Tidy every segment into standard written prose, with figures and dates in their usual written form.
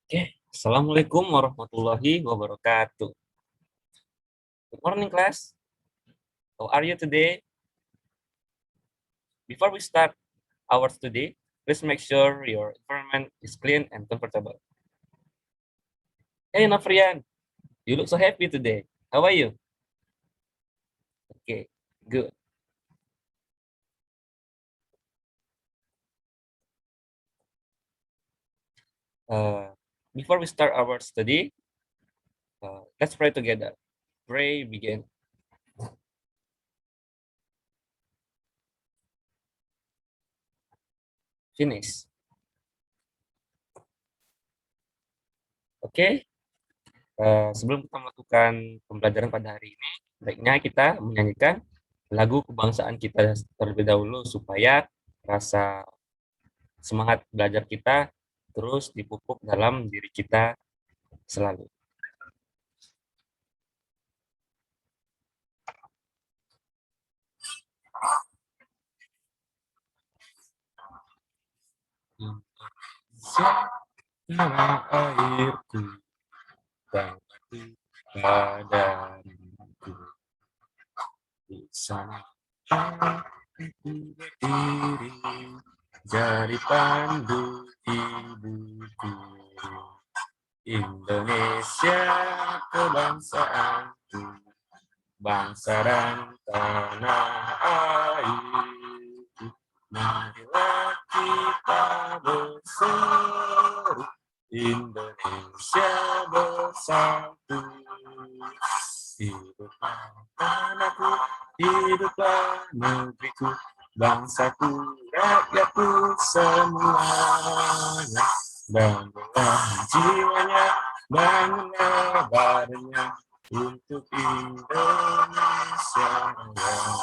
Oke, Assalamualaikum warahmatullahi wabarakatuh. Good morning, class. How are you today? Before we start our study, please make sure your environment is clean and comfortable. Hey, Nafrian, you look so happy today. How are you? Okay, good. Uh, Before we start our study, let's pray together. Pray begin. Finish. Oke, sebelum kita melakukan pembelajaran pada hari ini, baiknya kita menyanyikan lagu kebangsaan kita terlebih dahulu supaya rasa semangat belajar kita terus dipupuk dalam diri kita selalu. Tanah airku, banggaku padamu. Di sana aku berdiri, jadi pandu hidupku. Indonesia kebangsaanku, bangsa dan tanah airku. Marilah kita berseru, Indonesia bersatu. Hiduplah tanahku, hiduplah negeriku, bangsaku, rakyatku semuanya. Bangunlah jiwanya, bangunlah badannya untuk Indonesia Raya.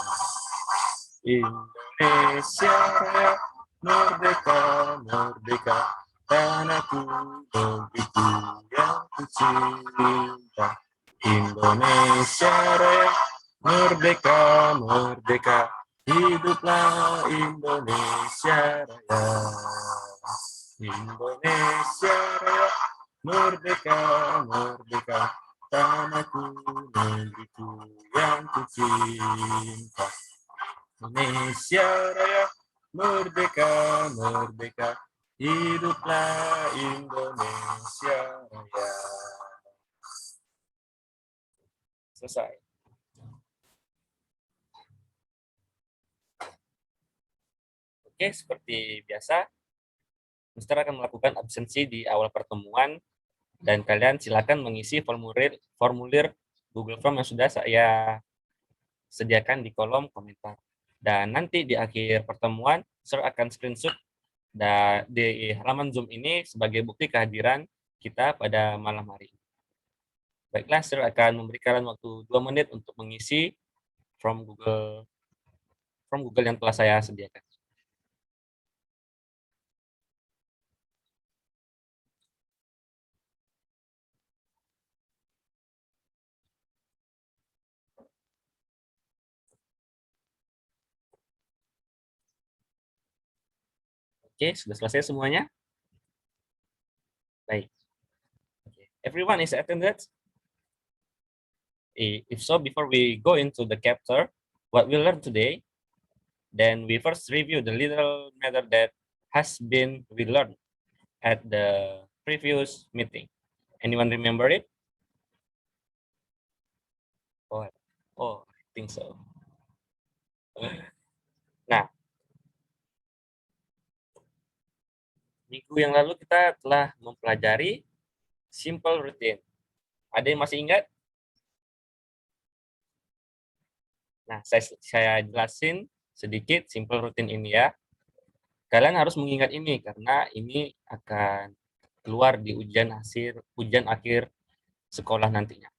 Indonesia Raya, merdeka, merdeka, tanahku, negeriku yang ku cinta. Indonesia Raya, merdeka, merdeka, hiduplah Indonesia Raya. Indonesia Raya, merdeka, merdeka, tanahku, negeriku yang ku cinta. Indonesia Raya, merdeka, merdeka, hiduplah Indonesia Raya. Selesai. Oke, seperti biasa, Mister akan melakukan absensi di awal pertemuan dan kalian silakan mengisi formulir Google Form yang sudah saya sediakan di kolom komentar. Dan nanti di akhir pertemuan, Sir akan screenshot di halaman Zoom ini sebagai bukti kehadiran kita pada malam hari ini. Baiklah, Sir akan memberikan waktu 2 menit untuk mengisi form Google yang telah saya sediakan. Oke, sudah selesai semuanya? Baik. Everyone is attended? If so, before we go into the chapter, what we learned today, then we first review the little matter that has been we learned at the previous meeting. Anyone remember it? Oh, I think so. Nah, minggu yang lalu kita telah mempelajari simple routine. Ada yang masih ingat? Nah, saya jelasin sedikit simple routine ini ya. Kalian harus mengingat ini karena ini akan keluar di ujian akhir sekolah nantinya.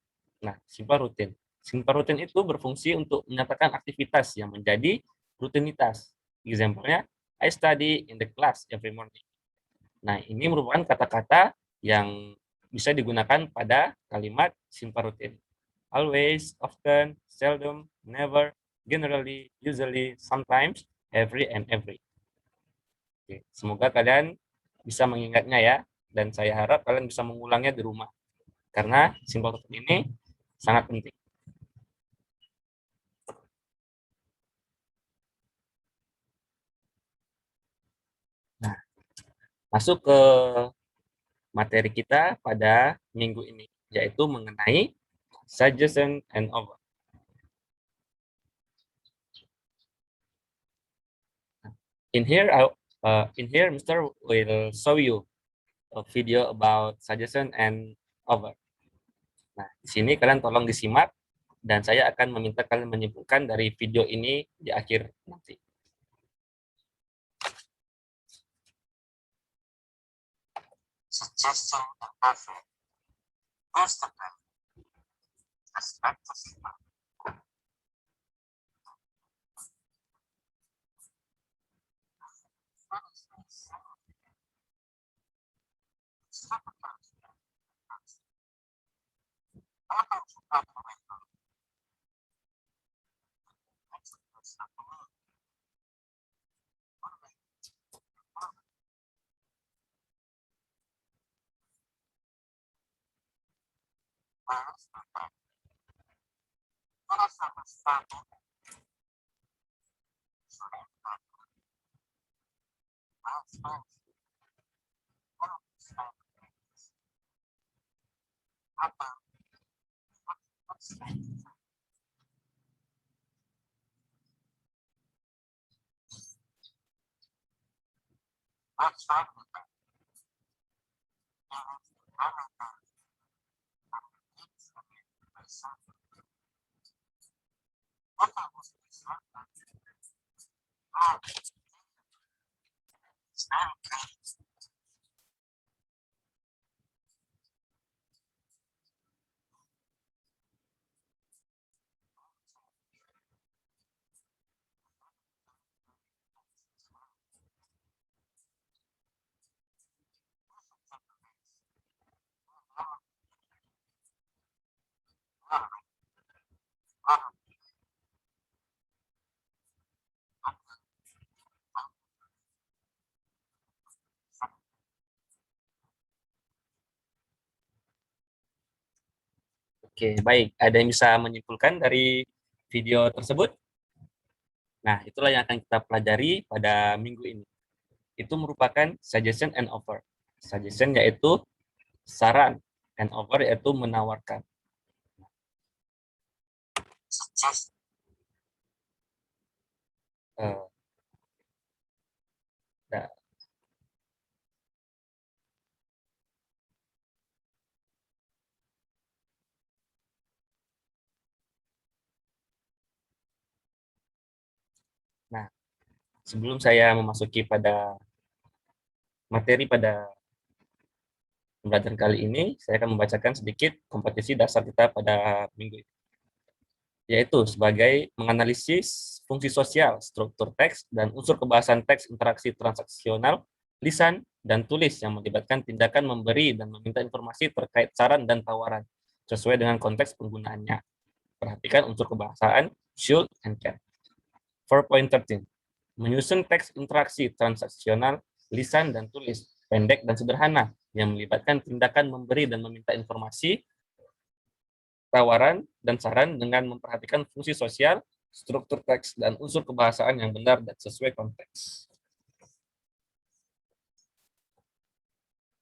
Nah, simple routine. Simple routine itu berfungsi untuk menyatakan aktivitas yang menjadi rutinitas. Example-nya, I study in the class every morning. Nah, ini merupakan kata-kata yang bisa digunakan pada kalimat simple routine. Always, often, seldom, never, generally, usually, sometimes, every, and every. Oke, semoga kalian bisa mengingatnya ya. dan saya harap kalian bisa mengulangnya di rumah. Karena simple routine ini sangat penting. Nah, masuk ke materi kita pada minggu ini, yaitu mengenai suggestion and over. In here, Mr. will show you a video about suggestion and over. Nah, di sini kalian tolong disimak, dan saya akan meminta kalian menyimpulkan dari video ini di akhir nanti. Suggestion and over. First of all, aspect of Oke, baik. Ada yang bisa menyimpulkan dari video tersebut? Nah, itulah yang akan kita pelajari pada minggu ini. Itu merupakan suggestion and offer. Suggestion yaitu saran, and offer yaitu menawarkan. Nah, Nah, sebelum saya memasuki pada materi pada pembelajaran kali ini, saya akan membacakan sedikit kompetisi dasar kita pada minggu ini, yaitu sebagai menganalisis fungsi sosial, struktur teks, dan unsur kebahasan teks interaksi transaksional, lisan, dan tulis yang melibatkan tindakan memberi dan meminta informasi terkait saran dan tawaran, sesuai dengan konteks penggunaannya. Perhatikan unsur kebahasaan, should, and can. 4.13. Menyusun teks interaksi transaksional, lisan, dan tulis, pendek dan sederhana, yang melibatkan tindakan memberi dan meminta informasi, tawaran, dan saran dengan memperhatikan fungsi sosial, struktur teks, dan unsur kebahasaan yang benar dan sesuai konteks.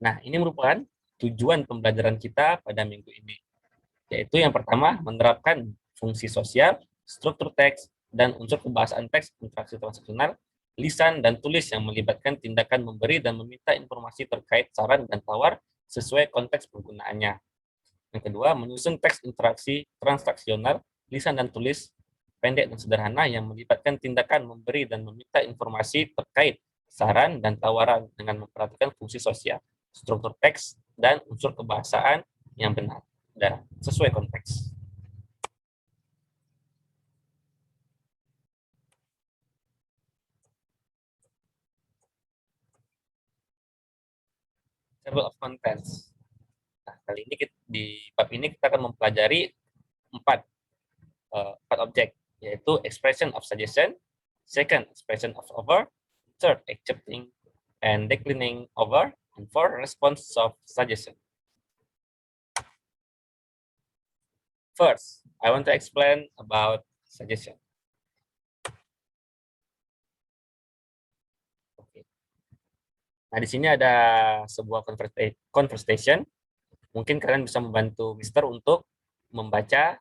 Nah, ini merupakan tujuan pembelajaran kita pada minggu ini, yaitu yang pertama, menerapkan fungsi sosial, struktur teks, dan unsur kebahasaan teks interaksi transaksional, lisan, dan tulis yang melibatkan tindakan memberi dan meminta informasi terkait saran dan tawar sesuai konteks penggunaannya. Yang kedua, menyusun teks interaksi transaksional, lisan, dan tulis pendek dan sederhana yang melibatkan tindakan memberi dan meminta informasi terkait saran dan tawaran dengan memperhatikan fungsi sosial, struktur teks, dan unsur kebahasaan yang benar dan sesuai konteks. Table of contents. Nah, kali ini di bab ini kita akan mempelajari empat objek, yaitu expression of suggestion, second expression of offer, third accepting and declining offer, And 4, response of suggestion. First, I want to explain about suggestion. Oke. Nah, di sini ada sebuah conversation. Mungkin kalian bisa membantu Mister untuk membaca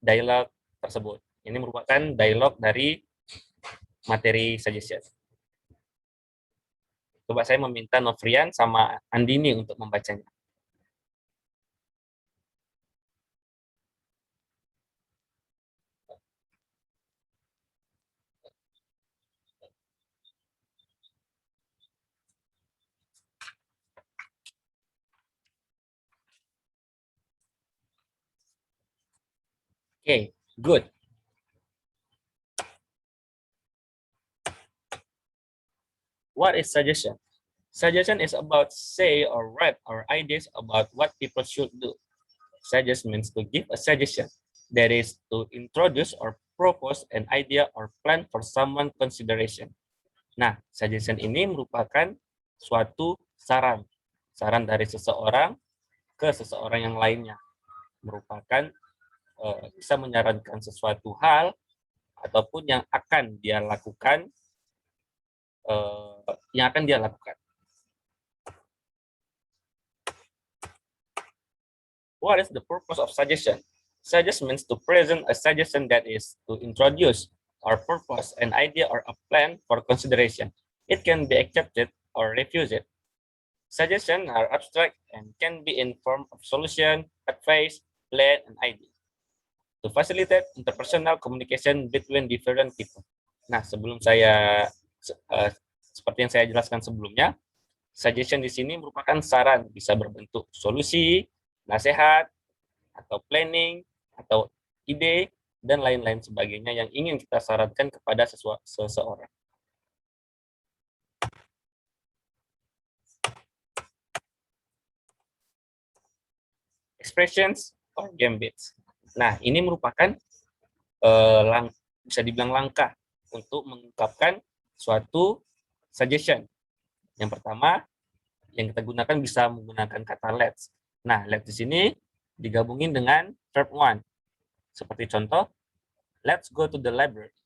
dialog tersebut. Ini merupakan dialog dari materi suggestion. Coba saya meminta Novrian sama Andini untuk membacanya. Okay, good. What is suggestion? Suggestion is about say or write or ideas about what people should do. Suggest means to give a suggestion. That is to introduce or propose an idea or plan for someone consideration. Nah, suggestion ini merupakan suatu saran. Saran dari seseorang ke seseorang yang lainnya. Merupakan bisa menyarankan sesuatu hal ataupun yang akan dia lakukan, What is the purpose of suggestion? Suggestion means to present a suggestion that is to introduce or propose an idea or a plan for consideration. It can be accepted or refused. Suggestions are abstract and can be in form of solution, advice, plan, and idea. To facilitate interpersonal communication between different people. Nah, sebelum saya seperti yang saya jelaskan sebelumnya, suggestion di sini merupakan saran, bisa berbentuk solusi, nasihat, atau planning, atau ide, dan lain-lain sebagainya yang ingin kita sarankan kepada seseorang. Expressions or gambits. Nah, ini merupakan bisa dibilang langkah untuk mengungkapkan suatu suggestion. Yang pertama, yang kita gunakan bisa menggunakan kata let's. Nah, let's di sini digabungin dengan verb one. Seperti contoh, let's go to the library.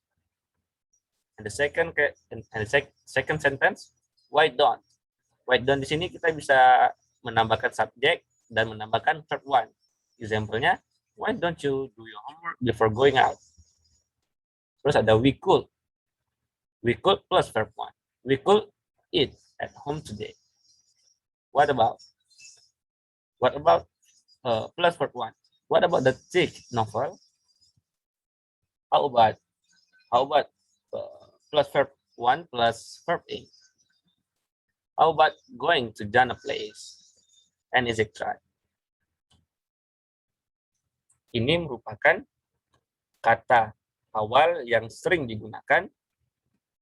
And the second sentence, why don't? Why don't di sini kita bisa menambahkan subjek dan menambahkan verb one. Example-nya, why don't you do your homework before going out? Terus ada we could. We could plus verb one. We could eat at home today. What about plus verb one? What about the thick novel? How about plus verb one plus verb a? How about going to Jana place? And is it right? Ini merupakan kata awal yang sering digunakan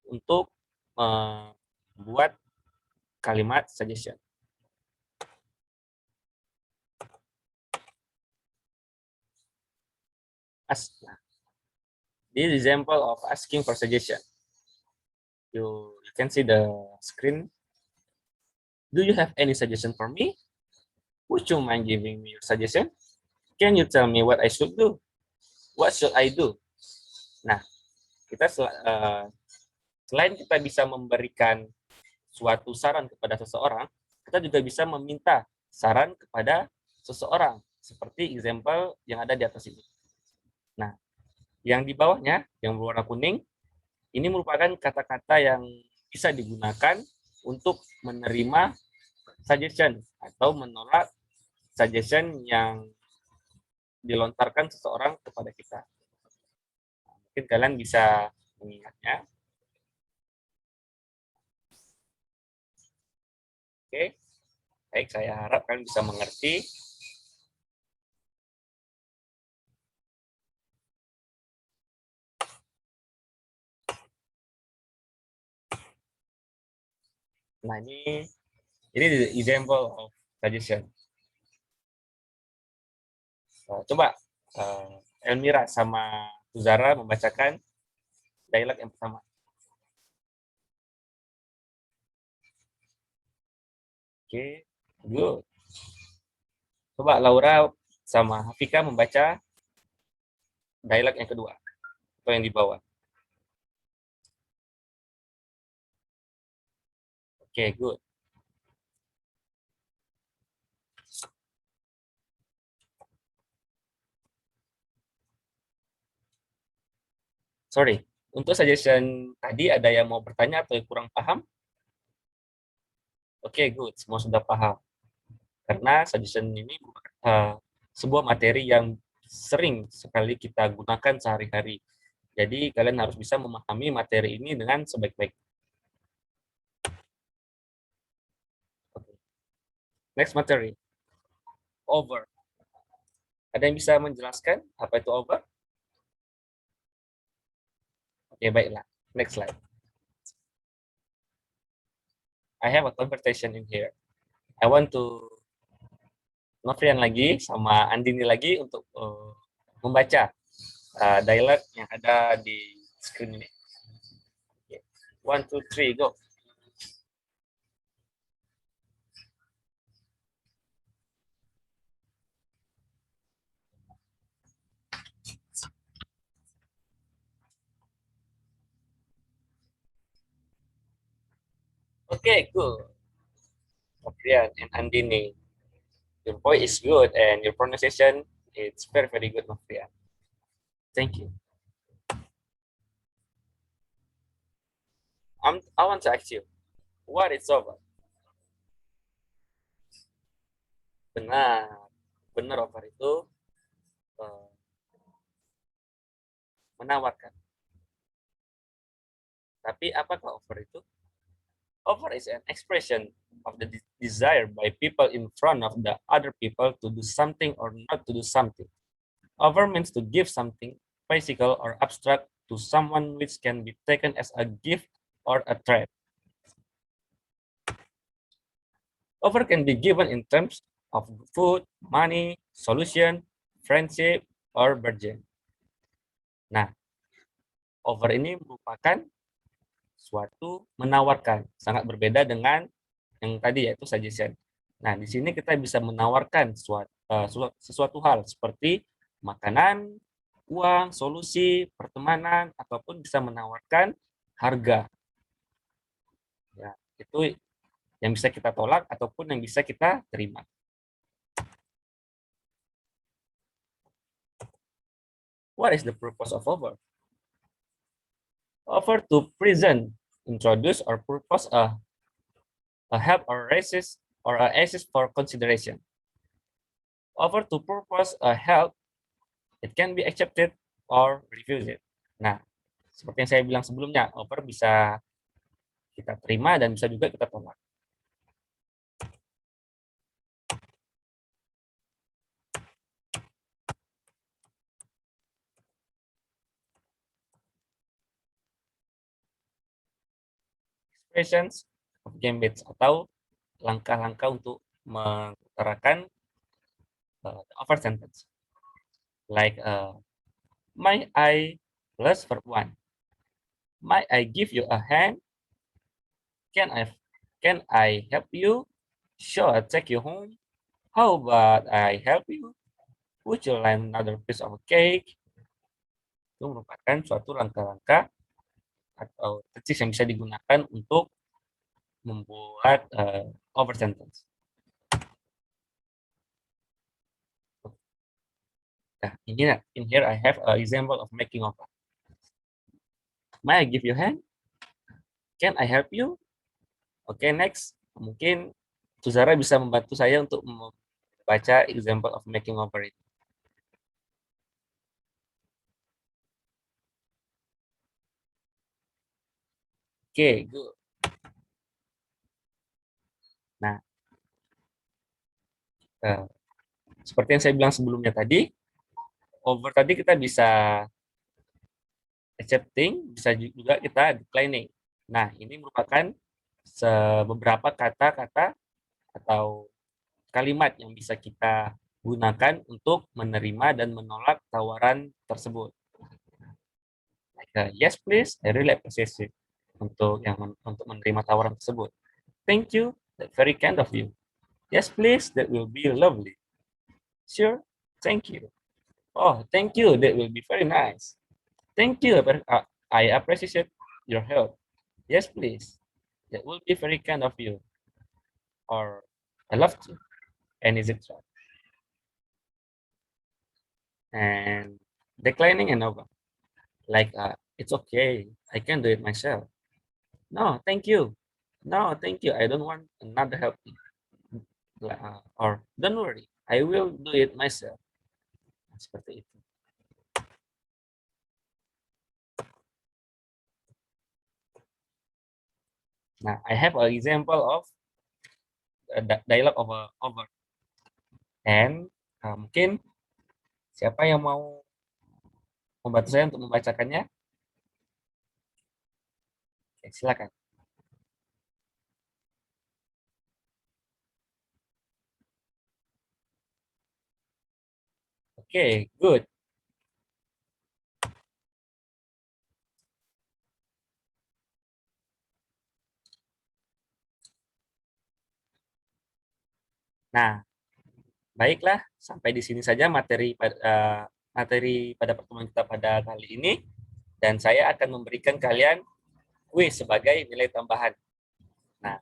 untuk membuat kalimat suggestion. This is example of asking for suggestion. You can see the screen. Do you have any suggestion for me? Would you mind giving me your suggestion? Can you tell me what I should do? What should I do? Nah, kita selain kita bisa memberikan suatu saran kepada seseorang, kita juga bisa meminta saran kepada seseorang, seperti example yang ada di atas ini. Nah, yang di bawahnya, yang berwarna kuning, ini merupakan kata-kata yang bisa digunakan untuk menerima suggestion atau menolak suggestion yang dilontarkan seseorang kepada kita. Mungkin kalian bisa mengingatnya. Oke, baik, saya harap kalian bisa mengerti. Nah, ini the example of suggestion. Coba Elmira sama Zara membacakan dialog yang pertama. Oke, good. Coba Laura sama Hafika membaca dialog yang kedua atau yang di bawah. Oke, good. Sorry, untuk suggestion tadi ada yang mau bertanya atau yang kurang paham? Oke, good. Semua sudah paham. Karena suggestion ini sebuah materi yang sering sekali kita gunakan sehari-hari. Jadi kalian harus bisa memahami materi ini dengan sebaik-baik. Okay. Next materi, over. Ada yang bisa menjelaskan apa itu over? Oke, baiklah. Next slide. I have a conversation in here. I want to Novrian lagi sama Andini lagi untuk membaca dialog yang ada di screen ini. Okay. 1, 2, 3, go. Okay, good. Novrian and Andini. Your voice is good and your pronunciation is very, very good, Novrian. Thank you. I want to ask you, what is over? Benar, benar over itu menawarkan. Tapi apakah over itu? Over is an expression of the desire by people in front of the other people to do something or not to do something. Over means to give something physical or abstract to someone which can be taken as a gift or a threat. Over can be given in terms of food, money, solution, friendship, or bargain. Nah, over ini merupakan suatu menawarkan, sangat berbeda dengan yang tadi yaitu suggestion. Nah, di sini kita bisa menawarkan sesuatu hal seperti makanan, uang, solusi, pertemanan, ataupun bisa menawarkan harga. Ya, itu yang bisa kita tolak ataupun yang bisa kita terima. What is the purpose of offer? Offer to present, introduce, or propose a help or assist for consideration. Offer to propose a help, it can be accepted or refused. Nah, seperti yang saya bilang sebelumnya, offer bisa kita terima dan bisa juga kita tolak. Expressions of gambits atau langkah-langkah untuk mengutarakan offer sentence. Like, might I plus verb 1. Might I give you a hand? Can I help you? Shall I take you home? How about I help you? Would you like another piece of cake? Itu merupakan suatu langkah-langkah atau tesis yang bisa digunakan untuk membuat over sentence. Nah, in here I have an example of making over. May I give you a hand? Can I help you? Oke, next. Mungkin Suzara bisa membantu saya untuk membaca example of making over it. Oke, good. Nah, seperti yang saya bilang sebelumnya tadi, over tadi kita bisa accepting, bisa juga kita declining. Nah, ini merupakan beberapa kata-kata atau kalimat yang bisa kita gunakan untuk menerima dan menolak tawaran tersebut. Like, yes please, I really appreciate it. Untuk menerima tawaran tersebut. Thank you, that's very kind of you. Yes, please. That will be lovely. Sure. Thank you. Oh, thank you. That will be very nice. Thank you. I appreciate your help. Yes, please. That will be very kind of you. Or I love to. And is it right? And declining and over. Like, it's okay. I can do it myself. No, thank you. No, thank you. I don't want another help. Or don't worry. I will do it myself. Seperti itu. Nah, I have an example of dialogue over. And mungkin siapa yang mau membantu saya untuk membacakannya? Oke, silakan. Oke, good. Nah, baiklah, sampai di sini saja materi pada pertemuan kita pada kali ini, dan saya akan memberikan kalian kuis sebagai nilai tambahan. Nah,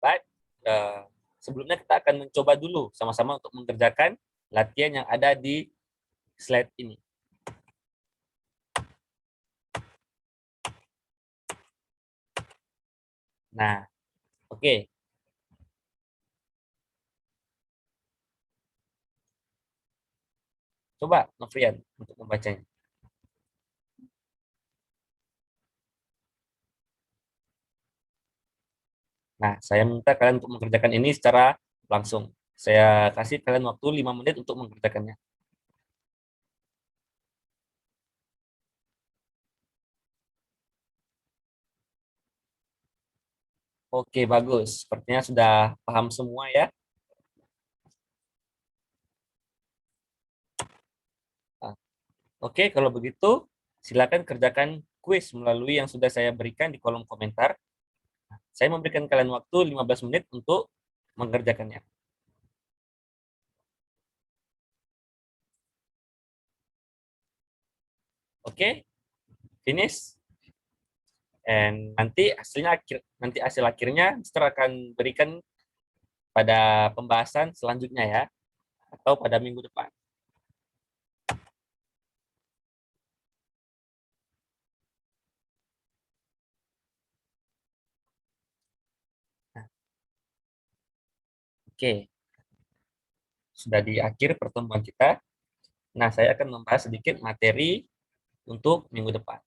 baik, sebelumnya kita akan mencoba dulu sama-sama untuk mengerjakan latihan yang ada di slide ini. Nah, oke. Coba Novrian untuk membacanya. Nah, saya minta kalian untuk mengerjakan ini secara langsung. Saya kasih kalian waktu 5 menit untuk mengerjakannya. Oke, bagus. Sepertinya sudah paham semua ya. Nah, oke, kalau begitu silakan kerjakan kuis melalui yang sudah saya berikan di kolom komentar. Saya memberikan kalian waktu 15 menit untuk mengerjakannya. Oke, finish. And nanti hasil akhirnya Mister akan berikan pada pembahasan selanjutnya ya, atau pada minggu depan. Nah, oke, sudah di akhir pertemuan kita. Nah, saya akan membahas sedikit materi untuk minggu depan.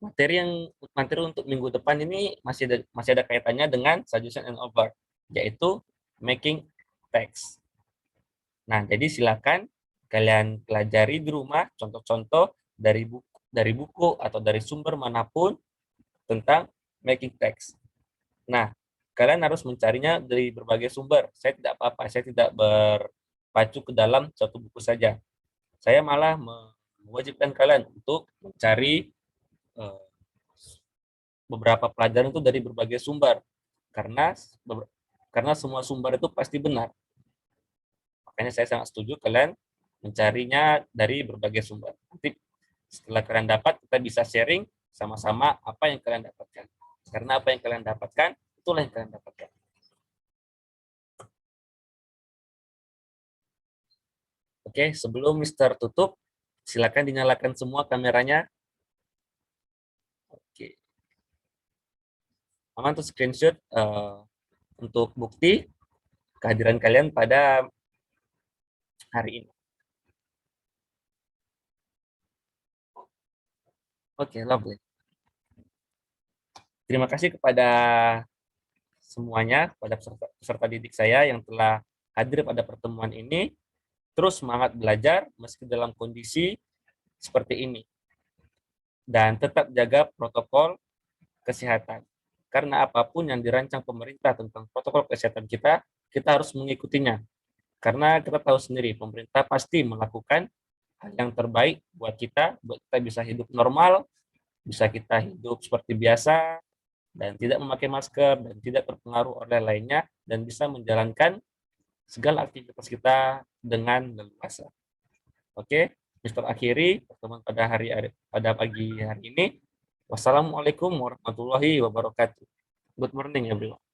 Materi untuk minggu depan ini masih ada kaitannya dengan suggestion and over, yaitu making text. Nah, jadi silakan kalian pelajari di rumah contoh-contoh dari buku atau dari sumber manapun tentang making text. Nah, kalian harus mencarinya dari berbagai sumber. Saya tidak apa-apa, saya tidak berpacu ke dalam satu buku saja. Saya malah mewajibkan kalian untuk mencari beberapa pelajaran itu dari berbagai sumber, karena semua sumber itu pasti benar. Makanya saya sangat setuju kalian mencarinya dari berbagai sumber. Nanti setelah kalian dapat, kita bisa sharing sama-sama apa yang kalian dapatkan. Karena apa yang kalian dapatkan, itulah yang kalian dapatkan. Oke, sebelum Mister tutup, silakan dinyalakan semua kameranya. Oke. Mama untuk screenshot untuk bukti kehadiran kalian pada hari ini. Oke, lovely. Terima kasih kepada semuanya, kepada peserta didik saya yang telah hadir pada pertemuan ini. Terus semangat belajar meski dalam kondisi seperti ini. Dan tetap jaga protokol kesehatan. Karena apapun yang dirancang pemerintah tentang protokol kesehatan kita harus mengikutinya. Karena kita tahu sendiri, pemerintah pasti melakukan hal yang terbaik buat kita bisa hidup normal, bisa kita hidup seperti biasa, dan tidak memakai masker dan tidak terpengaruh oleh lainnya dan bisa menjalankan segala aktivitas kita dengan leluasa. Oke, Mister akhiri pertemuan pada pagi hari ini. Wassalamualaikum warahmatullahi wabarakatuh. Good morning, everyone.